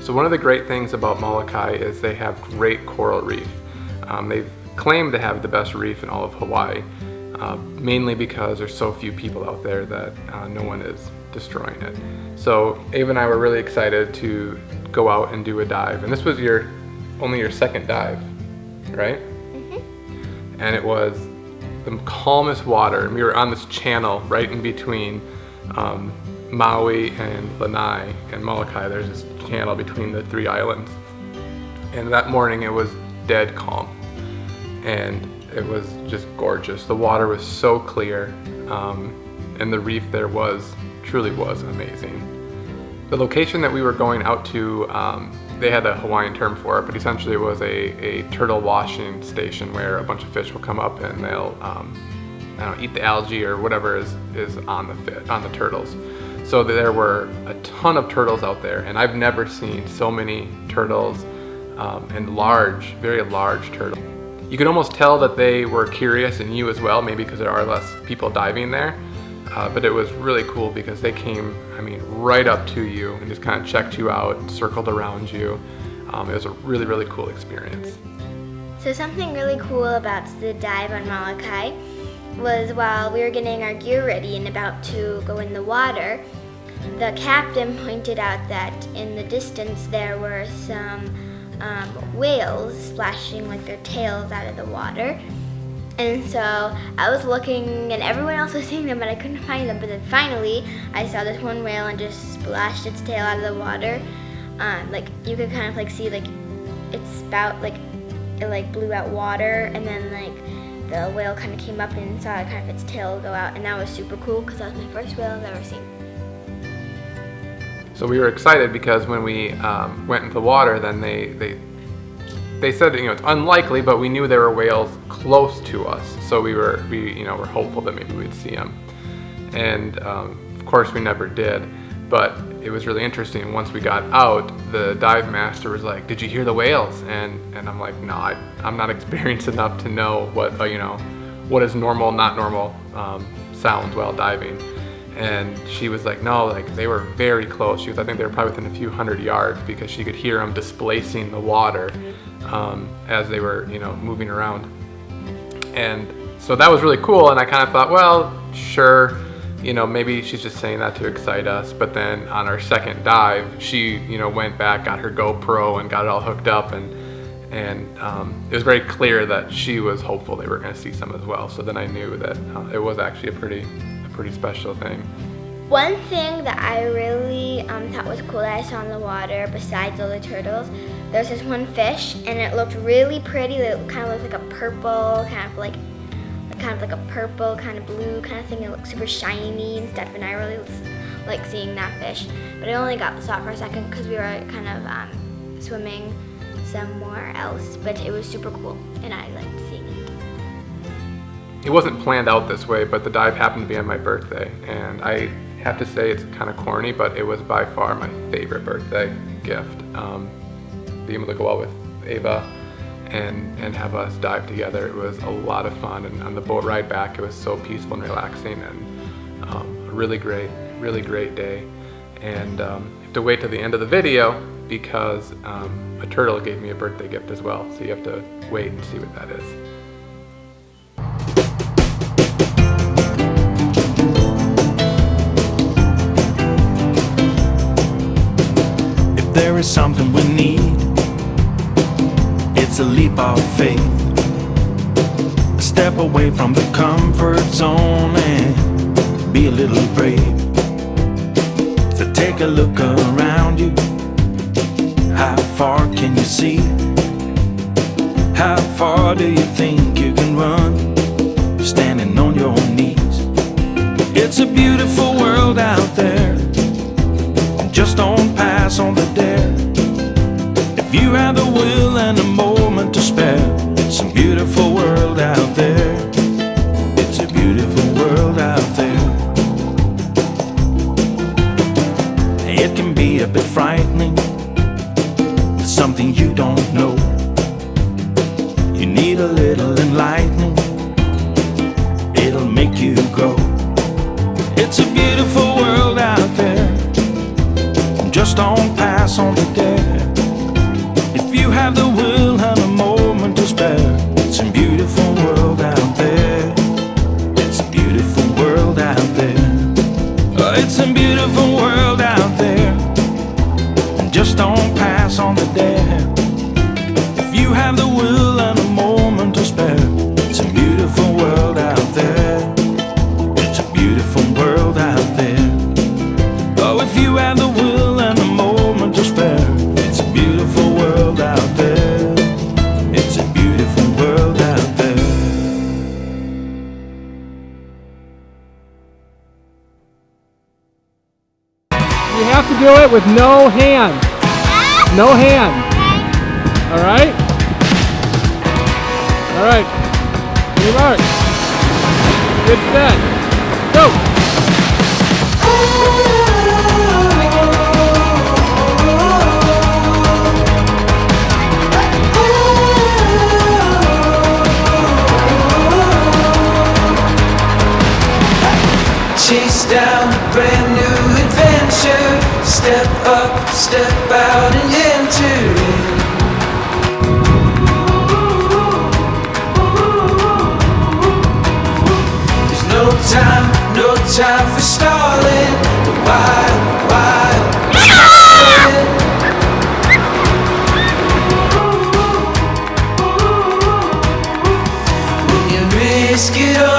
So one of the great things about Molokai is they have great coral reef. They claim to have the best reef in all of Hawaii, mainly because there's so few people out there that no one is destroying it. So Ava and I were really excited to go out and do a dive, and this was only your second dive, right? Mm-hmm. And it was the calmest water, and we were on this channel right in between Maui and Lanai and Molokai. There's this channel between the three islands, and that morning it was dead calm, and it was just gorgeous. The water was so clear, and the reef there truly was amazing. The location that we were going out to, they had a Hawaiian term for it, but essentially it was a turtle washing station where a bunch of fish will come up and they'll eat the algae or whatever is on the turtles. So there were a ton of turtles out there, and I've never seen so many turtles, and very large turtles. You could almost tell that they were curious, and you as well, maybe because there are less people diving there. But it was really cool because they came, right up to you and just kind of checked you out, circled around you. It was a really, really cool experience. So something really cool about the dive on Molokai was while we were getting our gear ready and about to go in the water, the captain pointed out that in the distance there were some whales splashing like their tails out of the water. And so I was looking and everyone else was seeing them, but I couldn't find them. But then finally I saw this one whale and just splashed its tail out of the water. You could kind of see its spout, it blew out water, and then the whale kind of came up and saw kind of its tail go out, and that was super cool because that was my first whale I've ever seen. So we were excited because when we went into the water, then they said it's unlikely, but we knew there were whales close to us, so we were hopeful that maybe we'd see them. And of course we never did, but it was really interesting. Once we got out, the dive master was like, "Did you hear the whales?" And I'm like, "No, I'm not experienced enough to know what is normal, not normal sounds while diving." And she was like, "No, they were very close." I think they were probably within a few hundred yards because she could hear them displacing the water as they were, moving around. And so that was really cool. And I kind of thought, well, sure, maybe she's just saying that to excite us. But then on our second dive, she, went back, got her GoPro and got it all hooked up, and it was very clear that she was hopeful they were going to see some as well. So then I knew that it was actually a pretty special thing. One thing that I really thought was cool that I saw in the water, besides all the turtles, there was this one fish, and it looked really pretty. It kind of looked like a purple, kind of like a purple, kind of blue kind of thing. It looked super shiny and stuff, and I really like seeing that fish. But I only saw it for a second because we were kind of swimming somewhere else. But it was super cool, and I liked seeing it. It wasn't planned out this way, but the dive happened to be on my birthday, and I have to say it's kind of corny, but it was by far my favorite birthday gift. Being able to go out with Ava and have us dive together, it was a lot of fun, and on the boat ride back it was so peaceful and relaxing, and a really great day. And you have to wait till the end of the video because a turtle gave me a birthday gift as well, so you have to wait and see what that is. There is something we need. It's a leap of faith, a step away from the comfort zone and be a little brave. So take a look around you. How far can you see? How far do you think you can run standing on your knees? It's a beautiful world out there. Just don't pass on the dare. If you have the will and a moment to spare, it's a beautiful world out there. It's a beautiful world out there. It can be a bit frightening, it's something you don't know. You need a little enlightening, it'll make you go. It's a beautiful world out there. Just don't pass pass on the dare. If you have the will and a moment to spare, it's a beautiful world out there. It's a beautiful world out there. Oh, it's a beautiful world out there. And just don't pass on the dare. If you have the will and a moment to spare, it's a beautiful world out there. It's a beautiful world out there. Oh, if you have the will and a moment to spare, it's a beautiful world out there. It's a beautiful world out there. You have to do it with no hands. No hands. All right? All right. Your mark. Good set. Go. Chase down a brand new adventure. Step up, step out and enter in. There's no time for stalling. The wild when you risk it all.